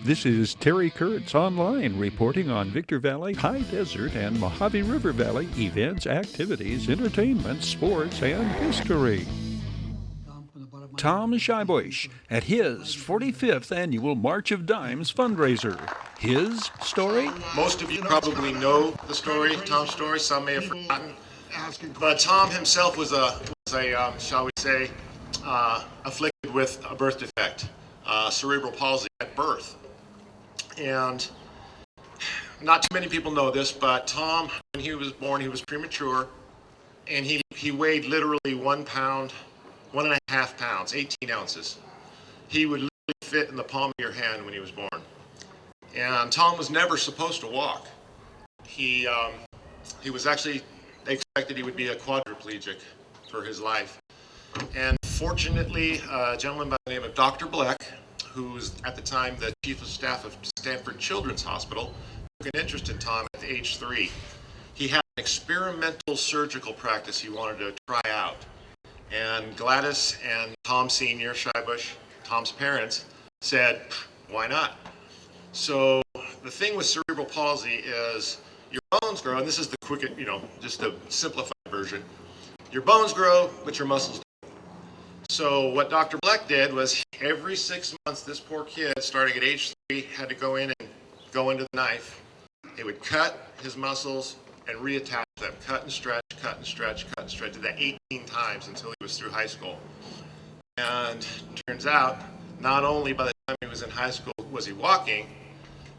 This is Terry Kurtz online reporting on Victor Valley, High Desert, and Mojave River Valley events, activities, entertainment, sports, and history. Tom Schibusch at his 45th annual March of Dimes fundraiser. His story? Most of you probably know the story, Tom's story. Some may have forgotten. But Tom himself was shall we say, afflicted with a birth defect, cerebral palsy at birth. And not too many people know this, but Tom, when he was born, he was premature, and he weighed literally 1 pound, 1.5 pounds, 18 ounces. He would literally fit in the palm of your hand when he was born. And Tom was never supposed to walk. He was actually expected he would be a quadriplegic for his life. And fortunately, a gentleman by the name of Dr. Bleck, who was at the time the chief of staff of Stanford Children's Hospital, took an interest in Tom at age 3. He had an experimental surgical practice he wanted to try out. And Gladys and Tom Sr., Schibusch, Tom's parents, said, why not? So the thing with cerebral palsy is your bones grow, and this is the quick, just a simplified version. Your bones grow, but your muscles don't. So what Dr. Bleck did was every 6 months, this poor kid, starting at age 3, had to go in and go into the knife. He would cut his muscles and reattach them, cut and stretch, cut and stretch, cut and stretch, did that 18 times until he was through high school. And it turns out, not only by the time he was in high school was he walking,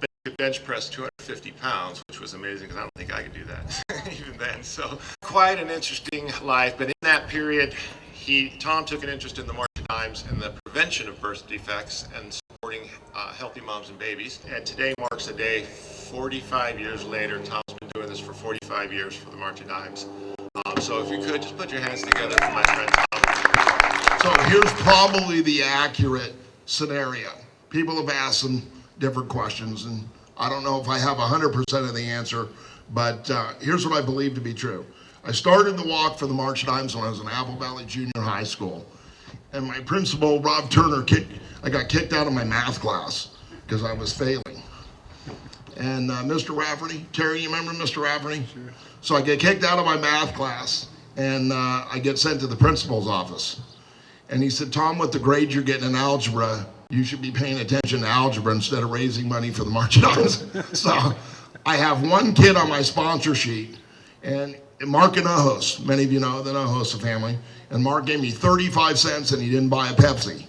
but he could bench press 250 pounds, which was amazing because I don't think I could do that even then. So quite an interesting life, but in that period, Tom took an interest in the March of Dimes and the prevention of birth defects and supporting healthy moms and babies. And today marks the day, 45 years later. Tom's been doing this for 45 years for the March of Dimes. So if you could, just put your hands together for my friend Tom. So here's probably the accurate scenario. People have asked some different questions, and I don't know if I have 100% of the answer, but here's what I believe to be true. I started the walk for the March of Dimes when I was in Apple Valley Junior High School. And my principal, Rob Turner, I got kicked out of my math class because I was failing. And Mr. Rafferty, Terry, you remember Mr. Rafferty? Sure. So I get kicked out of my math class, and I get sent to the principal's office. And he said, Tom, with the grades you're getting in algebra, you should be paying attention to algebra instead of raising money for the March of Dimes. So I have one kid on my sponsor sheet, and Mark and Ojos, many of you know the Ojos family, and Mark gave me 35 cents and he didn't buy a Pepsi.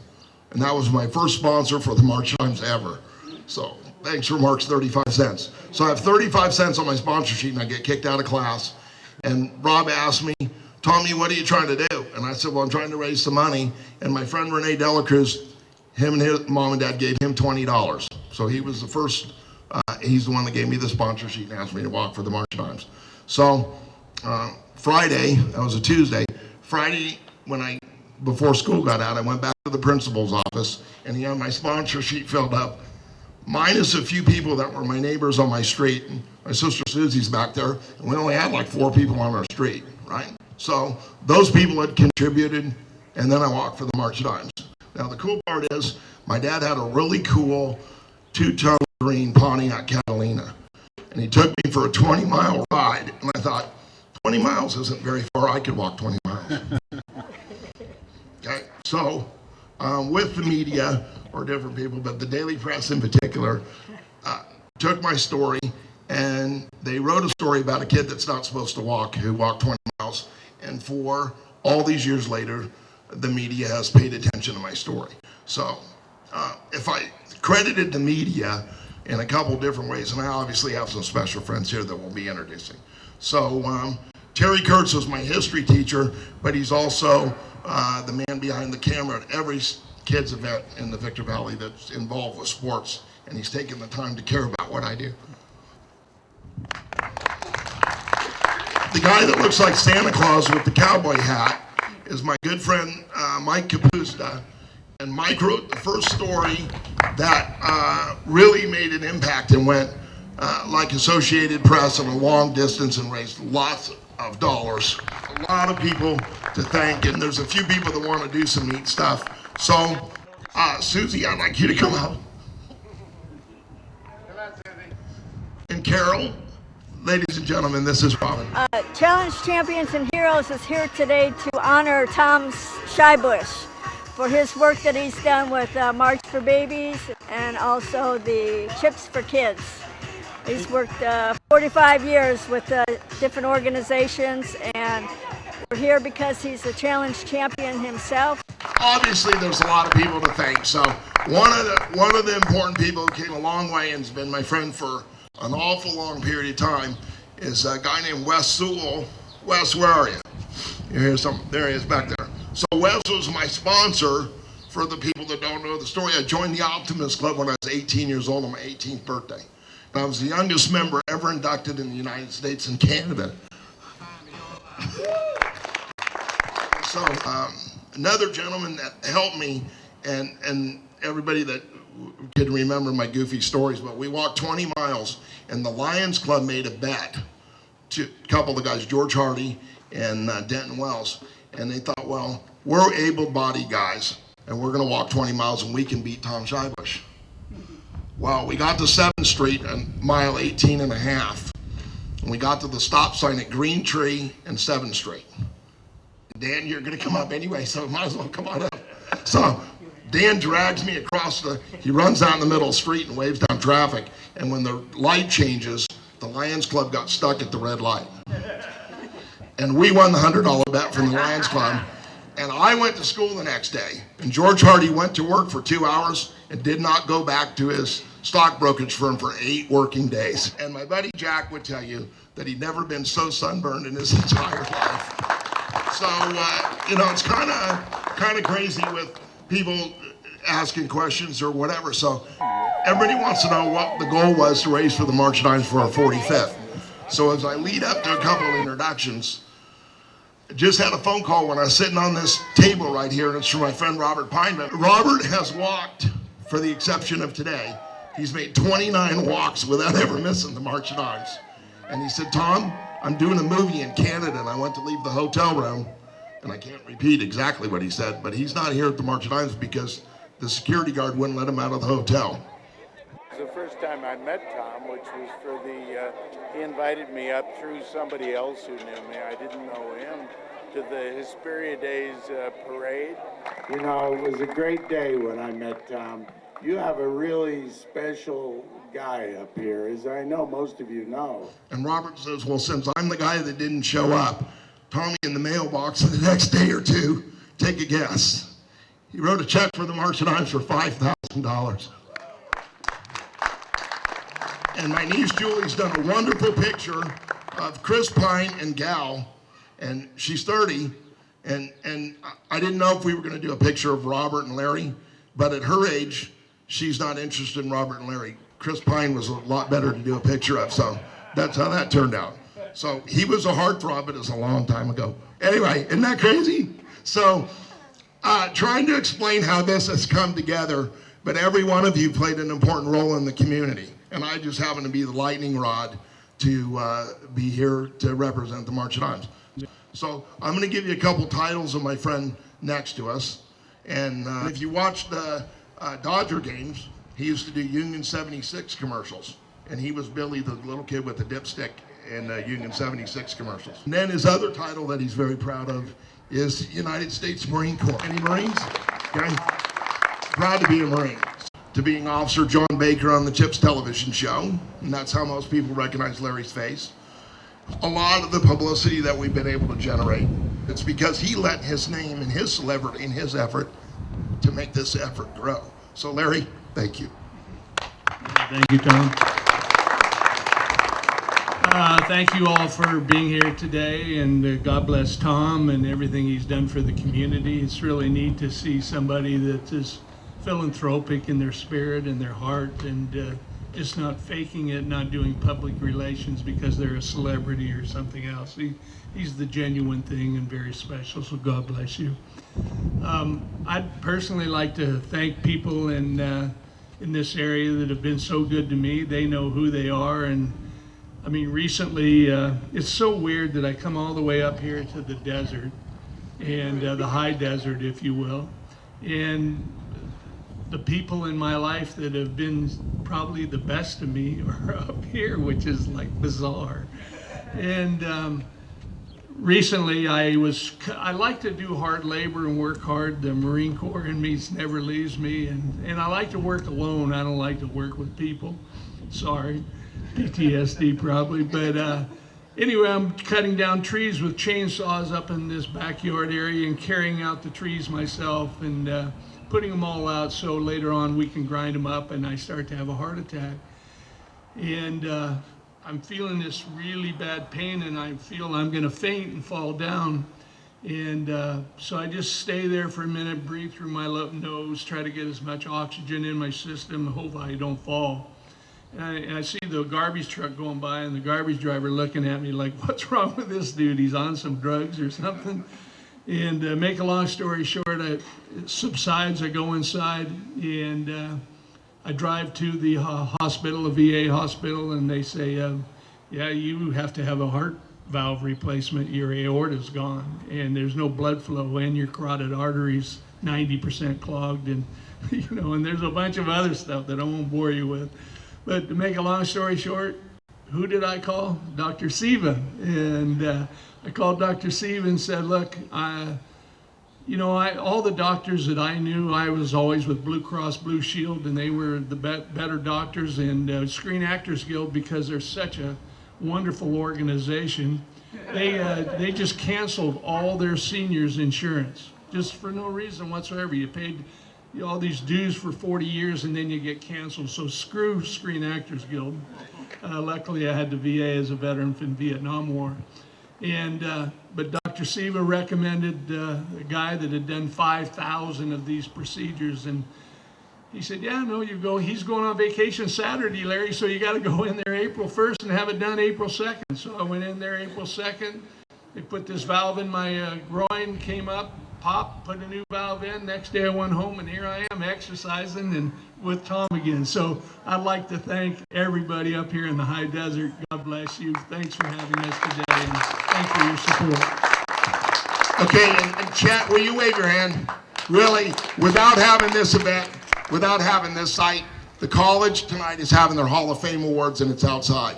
And that was my first sponsor for the March of Dimes ever. So thanks for Mark's 35 cents. So I have 35 cents on my sponsor sheet and I get kicked out of class. And Rob asked me, Tommy, what are you trying to do? And I said, well, I'm trying to raise some money. And my friend Rene Delacruz, him and his mom and dad gave him $20. So he was the first, he's the one that gave me the sponsor sheet and asked me to walk for the March of Dimes. So Friday, that was a Tuesday, Friday before school got out, I went back to the principal's office and he had my sponsor sheet filled up, minus a few people that were my neighbors on my street. And my sister Susie's back there, and we only had like 4 people on our street, right? So those people had contributed, and then I walked for the March of Dimes. Now the cool part is, my dad had a really cool 2-ton green Pontiac Catalina, and he took me for a 20-mile ride, and I thought, 20 miles isn't very far, I could walk 20 miles. Okay, so with the media, or different people, but the Daily Press in particular, took my story, and they wrote a story about a kid that's not supposed to walk, who walked 20 miles, and for all these years later, the media has paid attention to my story. So if I credited the media in a couple different ways, and I obviously have some special friends here that we'll be introducing. So Terry Kurtz was my history teacher, but he's also the man behind the camera at every kids event in the Victor Valley that's involved with sports, and he's taken the time to care about what I do. The guy that looks like Santa Claus with the cowboy hat is my good friend Mike Capusta, and Mike wrote the first story that really made an impact and went like Associated Press on a long distance and raised lots of dollars. A lot of people to thank, and there's a few people that want to do some neat stuff. So, Susie, I'd like you to come out. And Carol, ladies and gentlemen, this is Robin. Challenge Champions and Heroes is here today to honor Tom Schibusch for his work that he's done with March for Babies and also the Chips for Kids. He's worked 45 years with different organizations, and we're here because he's a challenge champion himself. Obviously, there's a lot of people to thank. So one of the important people who came a long way and has been my friend for an awful long period of time is a guy named Wes Sewell. Wes, where are you? There he is back there. So Wes was my sponsor. For the people that don't know the story, I joined the Optimist Club when I was 18 years old on my 18th birthday. I was the youngest member ever inducted in the United States and Canada. So another gentleman that helped me, and everybody that can remember my goofy stories, but we walked 20 miles, and the Lions Club made a bet to a couple of the guys, George Hardy and Denton Wells, and they thought, well, we're able-bodied guys, and we're going to walk 20 miles, and we can beat Tom Schibusch. Well, we got to 7th Street on mile 18 and a half, and we got to the stop sign at Green Tree and 7th Street. Dan, you're going to come up anyway, so might as well come on up. So Dan drags me across he runs out in the middle of the street and waves down traffic, and when the light changes, the Lions Club got stuck at the red light. And we won the $100 bet from the Lions Club. And I went to school the next day, and George Hardy went to work for 2 hours and did not go back to his stock brokerage firm for 8 working days. And my buddy Jack would tell you that he'd never been so sunburned in his entire life. So, it's kind of crazy with people asking questions or whatever. So everybody wants to know what the goal was to raise for the March of Dimes for our 45th. So as I lead up to a couple of introductions, I just had a phone call when I was sitting on this table right here, and it's from my friend Robert Pineman. Robert has walked, for the exception of today, he's made 29 walks without ever missing the March of Dimes. And he said, Tom, I'm doing a movie in Canada, and I went to leave the hotel room, and I can't repeat exactly what he said, but he's not here at the March of Dimes because the security guard wouldn't let him out of the hotel. It was the first time I met Tom, which was for he invited me up through somebody else who knew me. I didn't know him, to the Hesperia Days parade. You know, it was a great day when I met Tom. You have a really special guy up here, as I know most of you know. And Robert says, well, since I'm the guy that didn't show up, Tommy in the mailbox the next day or two, take a guess. He wrote a check for the March of Dimes for $5,000. And my niece Julie's done a wonderful picture of Chris Pine and Gal, and she's 30, and I didn't know if we were going to do a picture of Robert and Larry, but at her age, she's not interested in Robert and Larry. Chris Pine was a lot better to do a picture of, so that's how that turned out. So he was a heartthrob, but it's a long time ago. Anyway, isn't that crazy? So trying to explain how this has come together, but every one of you played an important role in the community. And I just happen to be the lightning rod to be here to represent the March of Dimes. So I'm going to give you a couple titles of my friend next to us. And if you watch the Dodger games, he used to do Union 76 commercials. And he was Billy, the little kid with the dipstick in Union 76 commercials. And then his other title that he's very proud of is United States Marine Corps. Any Marines? Okay. Proud to be a Marine. To being Officer John Baker on the Chips television show, and that's how most people recognize Larry's face. A lot of the publicity that we've been able to generate, it's because he let his name and his celebrity and his effort to make this effort grow. So Larry, thank you. Thank you, Tom. Thank you all for being here today, and God bless Tom and everything he's done for the community. It's really neat to see somebody that is philanthropic in their spirit and their heart, and just not faking it, not doing public relations because they're a celebrity or something else. He's the genuine thing and very special, so God bless you. I'd personally like to thank people in this area that have been so good to me. They know who they are, and I mean, recently, it's so weird that I come all the way up here to the desert, and the high desert, if you will, and the people in my life that have been probably the best to me are up here, which is like bizarre. And recently I like to do hard labor and work hard. The Marine Corps in me never leaves me, and I like to work alone. I don't like to work with people. Sorry, PTSD probably, but anyway, I'm cutting down trees with chainsaws up in this backyard area and carrying out the trees myself and putting them all out so later on we can grind them up, and I start to have a heart attack. And I'm feeling this really bad pain, and I feel I'm gonna faint and fall down. And so I just stay there for a minute, breathe through my nose, try to get as much oxygen in my system, hope I don't fall. And I see the garbage truck going by, and the garbage driver looking at me like, what's wrong with this dude? He's on some drugs or something. And make a long story short, it subsides, I go inside, and I drive to the hospital, a VA hospital, and they say, yeah, you have to have a heart valve replacement. Your aorta's gone, and there's no blood flow, and your carotid arteries 90% clogged, and and there's a bunch of other stuff that I won't bore you with. But to make a long story short, who did I call? Dr. Siva. And I called Dr. Siva and said, look, all the doctors that I knew, I was always with Blue Cross Blue Shield, and they were the better doctors, and Screen Actors Guild, because they're such a wonderful organization, they just canceled all their seniors insurance, just for no reason whatsoever. You paid all these dues for 40 years and then you get canceled. So screw Screen Actors Guild. Luckily I had the VA as a veteran from the Vietnam War. But Dr. Siva recommended a guy that had done 5,000 of these procedures, and he said, yeah, no, he's going on vacation Saturday, Larry, so you got to go in there April 1st and have it done April 2nd. So I went in there April 2nd. They put this valve in my groin, came up, popped, put a new valve in. Next day I went home, and here I am exercising and with Tom again. So I'd like to thank everybody up here in the high desert. God bless you. Thanks for having us today, and thanks for your support. Okay, and chat, will you wave your hand? Really, without having this event, without having this site, the college tonight is having their Hall of Fame awards, and it's outside.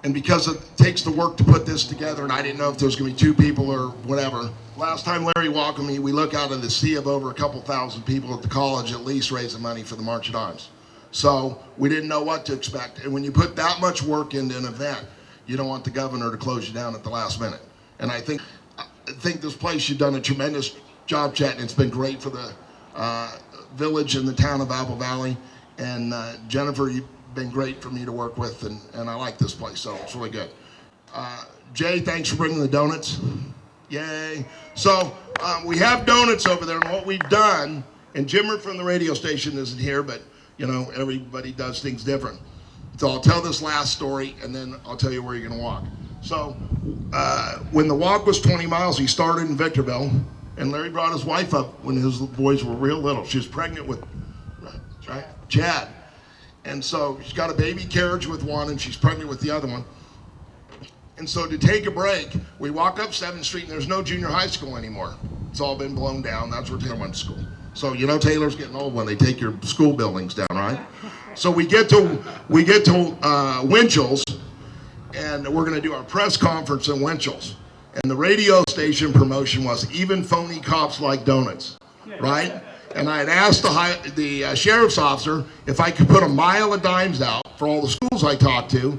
And because it takes the work to put this together, and I didn't know if there was going to be 2 people or whatever. Last time Larry welcomed me, we look out of the sea of over a couple thousand people at the college at least raising money for the March of Dimes. So we didn't know what to expect. And when you put that much work into an event, you don't want the governor to close you down at the last minute. And I think this place, you've done a tremendous job, Chet, and it's been great for the village and the town of Apple Valley. And Jennifer, you've been great for me to work with, and I like this place, so it's really good. Jay, thanks for bringing the donuts. Yay. So we have donuts over there, and what we've done, and Jimmer from the radio station isn't here, but everybody does things different. So I'll tell this last story, and then I'll tell you where you're gonna walk. So when the walk was 20 miles, he started in Victorville, and Larry brought his wife up when his boys were real little. She was pregnant with Chad. And so she's got a baby carriage with one, and she's pregnant with the other one. And so to take a break, we walk up 7th Street, and there's no junior high school anymore. It's all been blown down. That's where Taylor went to school. So Taylor's getting old when they take your school buildings down, right? So we get to Winchell's, and we're going to do our press conference in Winchell's. And the radio station promotion was even phony cops like donuts, right? And I had asked the sheriff's officer if I could put a mile of dimes out for all the schools I talked to.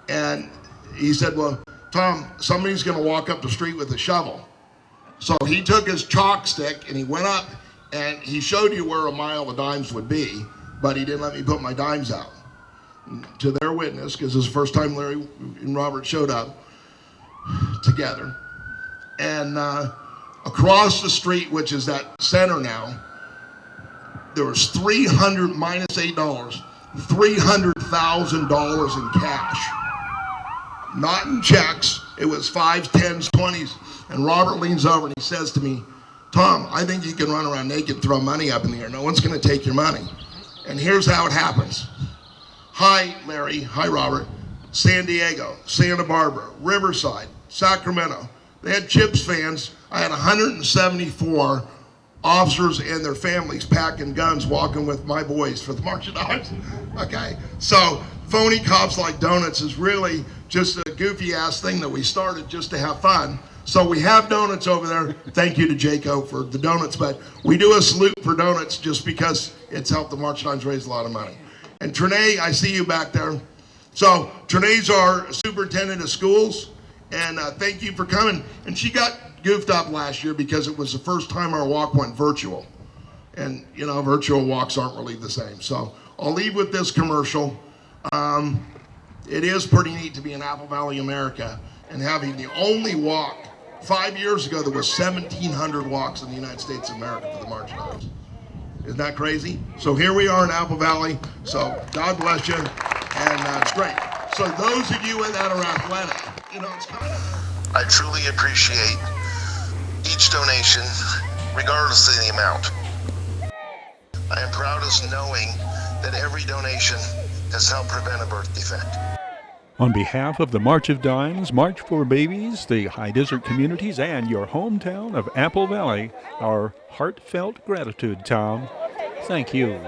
And he said, well, Tom, somebody's going to walk up the street with a shovel. So he took his chalk stick and he went up and he showed you where a mile of dimes would be, but he didn't let me put my dimes out. To their witness, because it was the first time Larry and Robert showed up together. And across the street, which is that center now, there was $300 minus $8, $300,000 in cash. Not in checks, it was 5s, 10s, 20s. And Robert leans over and he says to me, Tom, I think you can run around naked and throw money up in the air. No one's gonna take your money. And here's how it happens. Hi, Larry, hi, Robert. San Diego, Santa Barbara, Riverside, Sacramento. They had Chips fans. I had 174 officers and their families packing guns, walking with my boys for the March of Dimes. Okay, so phony cops like donuts is really just a goofy ass thing that we started just to have fun. So we have donuts over there. Thank you to Jaco for the donuts, but we do a salute for donuts just because it's helped the March of Dimes raise a lot of money. And Trinae, I see you back there. So Trinae's our superintendent of schools, and thank you for coming. And she got goofed up last year because it was the first time our walk went virtual. And you know, virtual walks aren't really the same. So I'll leave with this commercial. It is pretty neat to be in Apple Valley, America, and having the only walk. 5 years ago, there was 1,700 walks in the United States of America for the March of Dimes. Isn't that crazy? So here we are in Apple Valley. So God bless you, and it's great. So those of you that are athletic, you know, it's kind of... I truly appreciate each donation, regardless of the amount. I am proudest knowing that every donation has helped prevent a birth defect. On behalf of the March of Dimes, March for Babies, the High Desert communities, and your hometown of Apple Valley, our heartfelt gratitude, Tom. Thank you.